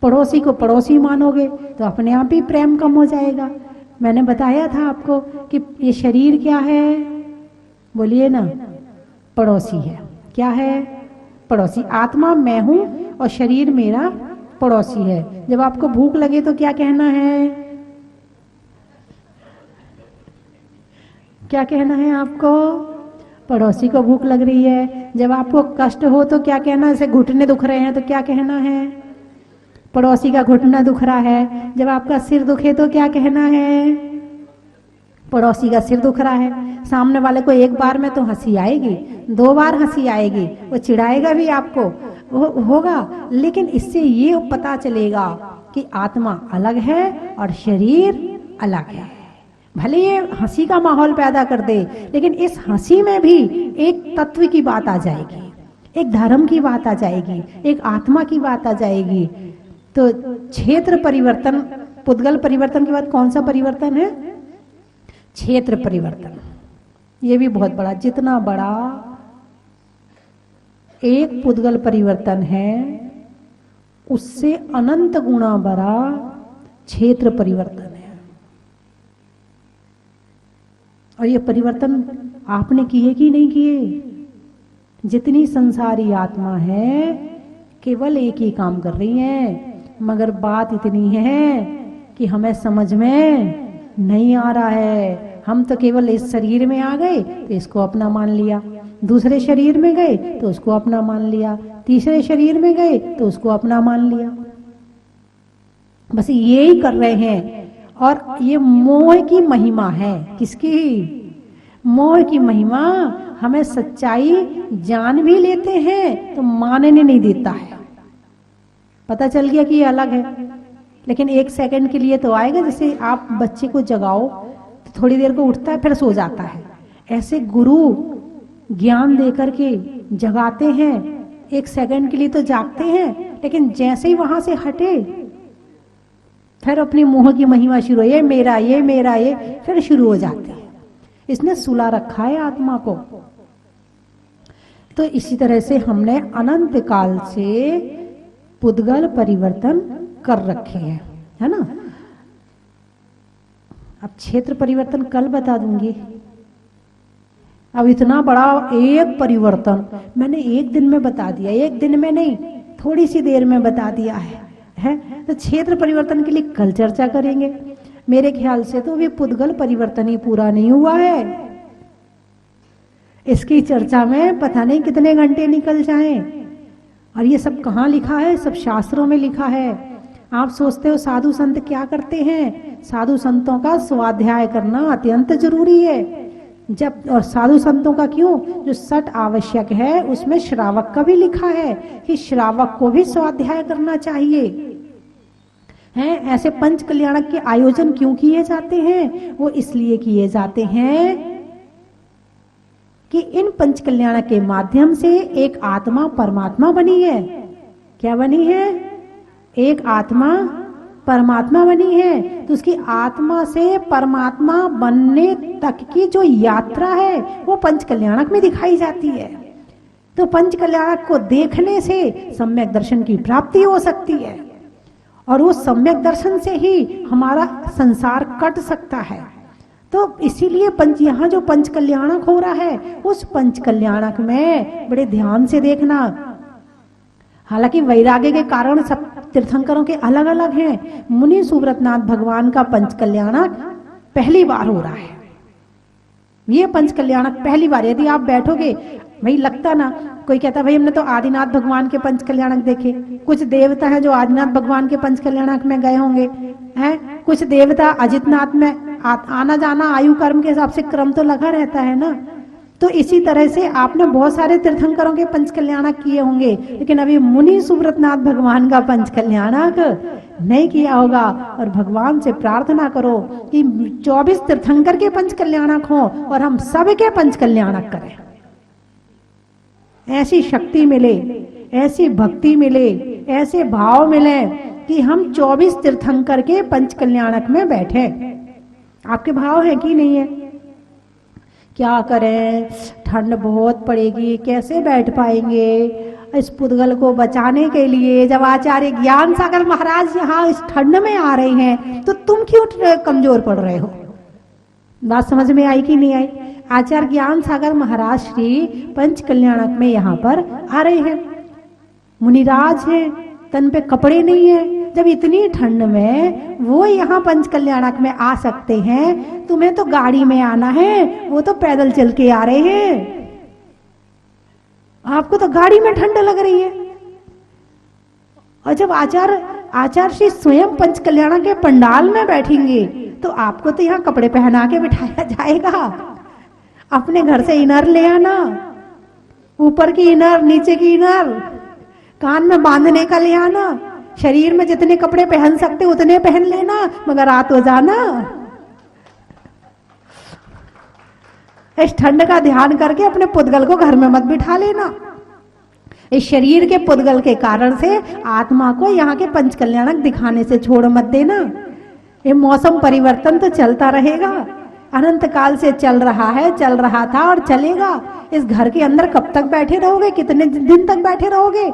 पड़ोसी को पड़ोसी मानोगे तो अपने आप ही प्रेम कम हो जाएगा। मैंने बताया था आपको कि ये शरीर क्या है? बोलिए ना, पड़ोसी है। क्या है? पड़ोसी। आत्मा मैं हूं और शरीर मेरा पड़ोसी है। जब आपको भूख लगे तो क्या कहना है? क्या कहना है आपको? पड़ोसी को भूख लग रही है। जब आपको कष्ट हो तो क्या कहना है? जैसे घुटने दुख रहे हैं तो क्या कहना है? पड़ोसी का घुटना दुख रहा है। जब आपका सिर दुखे तो क्या कहना है? पड़ोसी का सिर दुख रहा है, सामने वाले को एक बार में तो हंसी आएगी, 2 बार हंसी आएगी, वो चिढ़ाएगा भी आपको, वो होगा, लेकिन इससे ये पता चलेगा कि आत्मा अलग है और शरीर अलग है। भले ये हंसी का माहौल पैदा कर दे, लेकिन इस हंसी में भी एक तत्व की बात आ जाएगी, एक धर्म की बात आ जाएगी, एक आत्मा की बात आ जाएगी। तो क्षेत्र परिवर्तन, पुद्गल परिवर्तन के बाद कौन सा परिवर्तन है? क्षेत्र परिवर्तन। ये भी बहुत बड़ा, जितना बड़ा एक पुद्गल परिवर्तन है उससे अनंत गुना बड़ा क्षेत्र परिवर्तन है। और ये परिवर्तन आपने किए कि नहीं किए? जितनी संसारी आत्मा है केवल एक ही काम कर रही है, मगर बात इतनी है कि हमें समझ में नहीं आ रहा है। हम तो केवल इस शरीर में आ गए तो इसको अपना मान लिया, दूसरे शरीर में गए तो उसको अपना मान लिया, तीसरे शरीर में गए तो उसको अपना मान लिया। बस यही कर रहे हैं। और ये मोह की महिमा है। किसकी? मोह की महिमा। हमें सच्चाई जान भी लेते हैं तो मानने नहीं देता है। पता चल गया कि ये अलग है, लेकिन 1 सेकंड के लिए तो आएगा। जैसे आप बच्चे को जगाओ तो थोड़ी देर को उठता है फिर सो जाता है, ऐसे गुरु ज्ञान देकर के जगाते हैं, 1 सेकंड के लिए तो जागते हैं, लेकिन जैसे ही वहां से हटे फिर अपनी मोह की महिमा शुरू, ये मेरा, ये मेरा, ये फिर शुरू हो जाते हैं। इसने सुला रखा है आत्मा को। तो इसी तरह से हमने अनंत काल से पुद्गल परिवर्तन कर रखे हैं, है ना। अब क्षेत्र परिवर्तन कल बता दूंगी। अब इतना बड़ा एक परिवर्तन मैंने 1 दिन में बता दिया, 1 दिन में नहीं, थोड़ी सी देर में बता दिया है। तो क्षेत्र परिवर्तन के लिए कल चर्चा करेंगे। मेरे ख्याल से तो ये पुद्गल परिवर्तन ही पूरा नहीं हुआ है। इसकी चर्चा में पता नहीं कितने घंटे निकल जाएं। और ये सब कहाँ लिखा है? सब शास्त्रों में लिखा है। आप सोचते हो साधु संत क्या करते हैं? साधु संतों का स्वाध्याय करना अत्यंत जरूरी है। जब और साधु संतों का क्यों, जो सठ आवश्यक है उसमें श्रावक का भी लिखा है कि श्रावक को भी स्वाध्याय करना चाहिए। हैं ऐसे पंच कल्याणक के आयोजन क्यों किए जाते हैं? वो इसलिए किए जाते हैं कि इन पंच कल्याणक के माध्यम से एक आत्मा परमात्मा बनी है। क्या बनी है? एक आत्मा परमात्मा बनी है। तो उसकी आत्मा से परमात्मा बनने तक की जो यात्रा है वो पंच कल्याणक में दिखाई जाती है। तो पंच कल्याणक को देखने से सम्यक दर्शन की प्राप्ति हो सकती है, और वो सम्यक दर्शन से ही हमारा संसार कट सकता है। तो इसीलिए यहाँ जो पंच कल्याणक हो रहा है, उस पंच कल्याणक में बड़े ध्यान से देखना। हालांकि वैराग्य के कारण सब तीर्थंकरों के अलग अलग हैं। मुनि सुव्रतनाथ भगवान का पंच कल्याणक पहली बार हो रहा है। ये पंच कल्याणक पहली बार, यदि आप बैठोगे, भाई लगता ना, कोई कहता भाई हमने तो आदिनाथ भगवान के पंच कल्याणक देखे। कुछ देवता हैं जो आदिनाथ भगवान के पंच कल्याणक में गए होंगे, हैं कुछ देवता अजितनाथ में आना जाना आयु कर्म के हिसाब से क्रम तो लगा रहता है ना। तो इसी तरह से आपने बहुत सारे तीर्थंकरों के पंच कल्याणक किए होंगे, लेकिन अभी मुनि सुव्रतनाथ भगवान का पंच कल्याणक नहीं किया होगा। और भगवान से प्रार्थना करो कि 24 तीर्थंकर के पंच कल्याणक हो और हम सबके पंच कल्याणक करें। ऐसी शक्ति मिले, ऐसी भक्ति मिले, ऐसे भाव मिले कि हम 24 तीर्थंकर के पंच कल्याणक में बैठे। आपके भाव है कि नहीं है? क्या करें, ठंड बहुत पड़ेगी, कैसे बैठ पाएंगे इस पुद्गल को बचाने के लिए? जब आचार्य ज्ञान सागर महाराज यहाँ इस ठंड में आ रहे हैं तो तुम क्यों कमजोर पड़ रहे हो? बात समझ में आई कि नहीं आई? आचार्य ज्ञान सागर महाराज श्री पंच कल्याणक में यहाँ पर आ रहे हैं। मुनिराज हैं, तन पे कपड़े नहीं है। जब इतनी ठंड में वो यहाँ पंच कल्याणक में आ सकते हैं, तुम्हें तो गाड़ी में आना है, वो तो पैदल चल के आ रहे हैं। आपको तो गाड़ी में ठंड लग रही है। और जब आचार्य श्री स्वयं पंच कल्याणक के पंडाल में बैठेंगे तो आपको तो यहाँ कपड़े पहना के बिठाया जाएगा। अपने घर से इनर ले आना, ऊपर की इनर, नीचे की इनर, कान में बांधने का ले आना, शरीर में जितने कपड़े पहन सकते उतने पहन लेना, मगर आ तो जाना। इस ठंड का ध्यान करके अपने पुद्गल को घर में मत बिठा लेना। इस शरीर के पुद्गल के कारण से आत्मा को यहाँ के पंच कल्याणक दिखाने से छोड़ मत देना। ये मौसम परिवर्तन तो चलता रहेगा, अनंत काल से चल रहा है, चल रहा था और चलेगा। इस घर के अंदर कब तक बैठे रहोगे, कितने दिन तक बैठे रहोगे?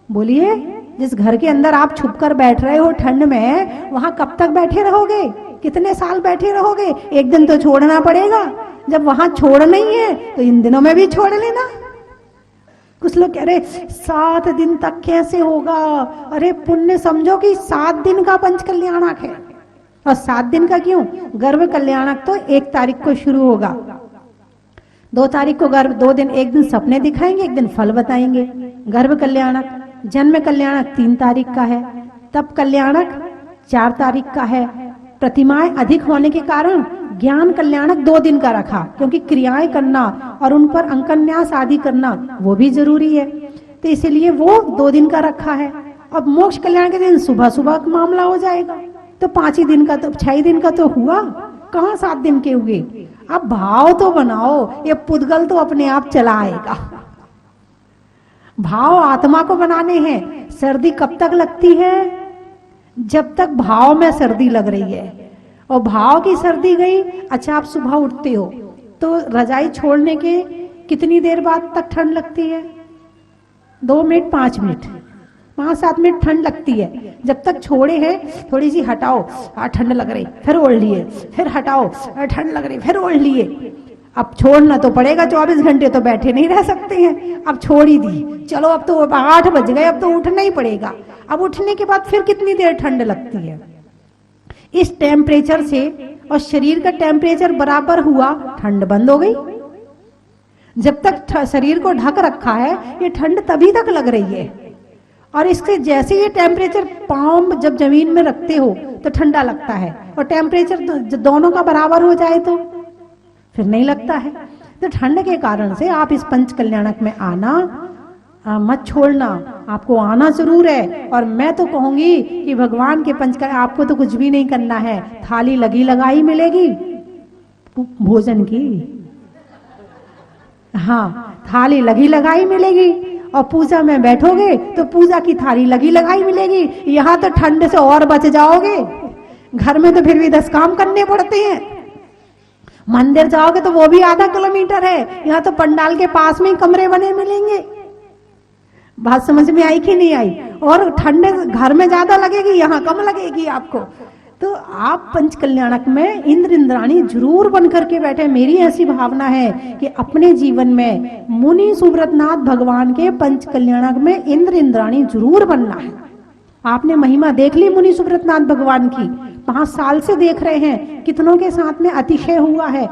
बोलिए, जिस घर के अंदर आप छुप कर बैठ रहे हो ठंड में, वहां कब तक बैठे रहोगे, कितने साल बैठे रहोगे? एक दिन तो छोड़ना पड़ेगा। जब वहां छोड़ नहीं है तो इन दिनों में भी छोड़ लेना। कुछ लोग कह रहे 7 दिन तक कैसे होगा? अरे पुण्य समझो कि 7 दिन का पंच कल्याणक है। और 7 दिन का क्यों? गर्भ कल्याणक तो 1 तारीख को शुरू होगा, 2 तारीख को गर्भ, 2 दिन, एक दिन सपने दिखाएंगे, एक दिन फल बताएंगे। गर्भ कल्याणक, जन्म कल्याणक 3 तारीख का है, तप कल्याणक 4 तारीख का है। प्रतिमाएं अधिक होने के कारण ज्ञान कल्याणक 2 दिन का रखा, क्योंकि क्रियाएं करना और उन पर अंकन्यास आदि करना वो भी जरूरी है, तो इसीलिए वो 2 दिन का रखा है। अब मोक्ष कल्याण के दिन सुबह सुबह का मामला हो जाएगा, तो 5 ही दिन का, तो 6 दिन का तो हुआ, कहाँ 7 दिन के हुए? अब भाव तो बनाओ, ये पुद्गल तो अपने आप चला आएगा। भाव आत्मा को बनाने हैं। सर्दी कब तक लगती है? जब तक भाव में सर्दी लग रही है, और भाव की सर्दी गई। अच्छा, आप सुबह उठते हो तो रजाई छोड़ने के कितनी देर बाद तक ठंड लगती है? 2 मिनट, 5 मिनट, 5-7 मिनट ठंड लगती है। जब तक छोड़े हैं थोड़ी सी हटाओ, ठंड लग रही, फिर ओढ़ लिए, फिर हटाओ, ठंड लग रही, फिर ओढ़ लिए। अब छोड़ना तो पड़ेगा, 24 घंटे तो बैठे नहीं रह सकते हैं। अब छोड़ ही दी, चलो अब तो 8 बज गए, अब तो उठना ही पड़ेगा। अब उठने के बाद फिर कितनी देर ठंड लगती है? इस टेम्परेचर से और शरीर का टेम्परेचर बराबर हुआ, ठंड बंद हो गई। जब तक शरीर को ढक रखा है, ये ठंड तभी तक लग रही है। और इसके जैसे ये टेम्परेचर पाँव जब जमीन में रखते हो तो ठंडा लगता है, और टेम्परेचर दोनों का बराबर हो जाए तो फिर नहीं लगता है। तो ठंड के कारण से आप इस पंच कल्याणक में आना मत छोड़ना, आपको आना जरूर है। और मैं तो कहूंगी कि भगवान के पंच कल्याण, आपको तो कुछ भी नहीं करना है, थाली लगी लगाई मिलेगी भोजन की। हाँ, थाली लगी लगाई मिलेगी, और पूजा में बैठोगे तो पूजा की थाली लगी लगाई मिलेगी। यहाँ तो ठंड से और बच जाओगे, घर में तो फिर भी 10 काम करने पड़ते हैं। मंदिर जाओगे तो वो भी आधा किलोमीटर है, यहाँ तो पंडाल के पास में ही कमरे बने मिलेंगे। बात समझ में आई कि नहीं आई? और ठंड घर में ज्यादा लगेगी, यहाँ कम लगेगी आपको। तो आप पंच कल्याणक में इंद्र इंद्राणी जरूर बन करके बैठे। मेरी ऐसी भावना है कि अपने जीवन में मुनि सुब्रतनाथ भगवान के पंच कल्याणक में इंद्र इंद्राणी जरूर बनना है। आपने महिमा देख ली मुनि सुब्रतनाथ भगवान की, 5 साल से देख रहे हैं, कितनों के साथ में अतिशय हुआ है।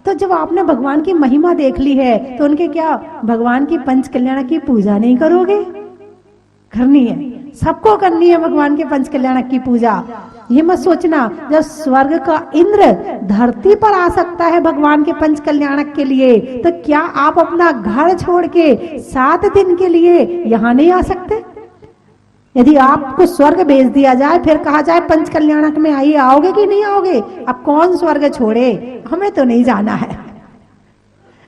तो जब आपने भगवान की महिमा देख ली है तो उनके क्या भगवान की पंच कल्याणक की पूजा नहीं करोगे? करनी है, सबको करनी है भगवान के पंच कल्याणक की पूजा। ये मत सोचना जब स्वर्ग का इंद्र धरती पर आ सकता है भगवान के पंच कल्याणक के लिए, तो क्या आप अपना घर छोड़ के 7 दिन के लिए यहाँ नहीं आ सकते? यदि आपको स्वर्ग भेज दिया जाए, फिर कहा जाए पंच कल्याणक में आइए, आओगे कि नहीं आओगे? अब कौन स्वर्ग छोड़े? हमें तो नहीं जाना है।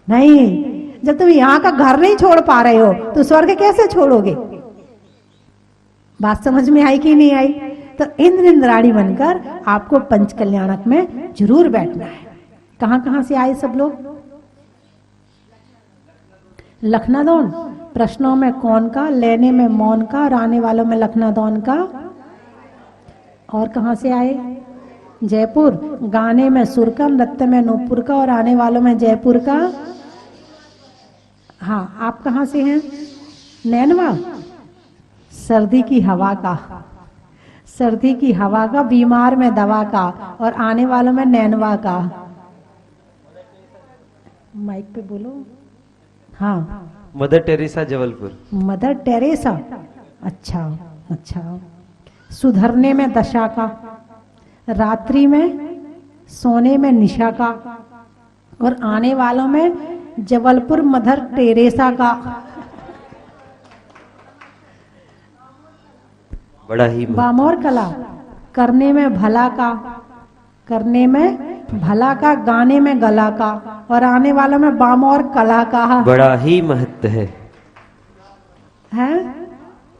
नहीं, जब तुम यहाँ का घर नहीं छोड़ पा रहे हो तो स्वर्ग कैसे छोड़ोगे? बात समझ में आई कि नहीं आई? तो इंद्र इंद्राणी बनकर आपको पंच कल्याणक में जरूर बैठना है। कहाँ कहाँ से आए सब लोग? लखनादौन। प्रश्नों में कौन का, लेने में मौन का, और आने वालों में लखनादौन का। और कहाँ से आए? जयपुर। गाने में सुर का, नृत्य में नूपुर का, और आने वालों में जयपुर का। हाँ, आप कहाँ से हैं? नैनवा। सर्दी की हवा का, सर्दी की हवा का, बीमार में दवा का, और आने वालों में नैनवा का। माइक पे बोलो। हाँ, mother Teresa Jabalpur. Mother Teresa, अच्छा अच्छा। सुधरने में दशा का, रात्रि में सोने में निशा का, और आने वालों में जबलपुर मदर टेरेसा का। बड़ा ही बामोर कला, करने में भला का, करने में भला का, गाने में गला का, और आने वालों में बामोर कला का। बड़ा ही महत्व है।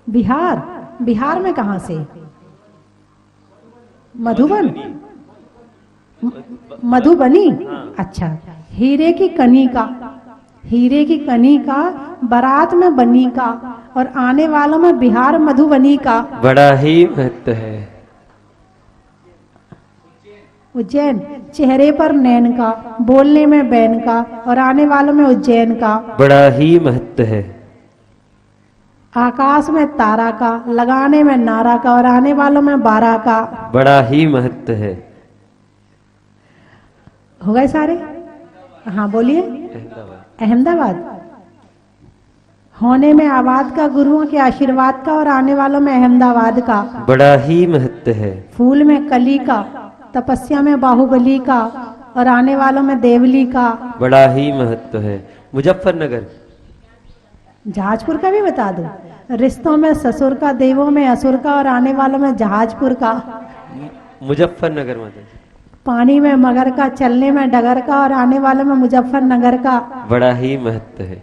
बिहार, बिहार में कहाँ से? मधुबन, मधुबनी। अच्छा, हीरे की कनी का, हीरे की कनी का, बारात में बनी का, और आने वालों में बिहार मधुबनी का। बड़ा ही महत्व है। उज्जैन, चेहरे पर नैन का, बोलने में बैन का, और आने वालों में उज्जैन का। बड़ा ही महत्व है। आकाश में तारा का, लगाने में नारा का, और आने वालों में बारह का। बड़ा ही महत्व है। हो गए सारे? हाँ बोलिए। अहमदाबाद, होने में आबाद का, गुरुओं के आशीर्वाद का, और आने वालों में अहमदाबाद का। बड़ा ही महत्व है। फूल में कली का, तपस्या में बाहुबली का, और आने वालों में देवली का। बड़ा ही महत्व है। मुजफ्फरनगर, जहाजपुर का भी बता दो। रिश्तों में ससुर का, देवों में असुर का, और आने वालों में जहाजपुर का। मुजफ्फरनगर माता जी। पानी में मगर का, चलने में डगर का, और आने वालों में मुजफ्फरनगर का। बड़ा ही महत्व है।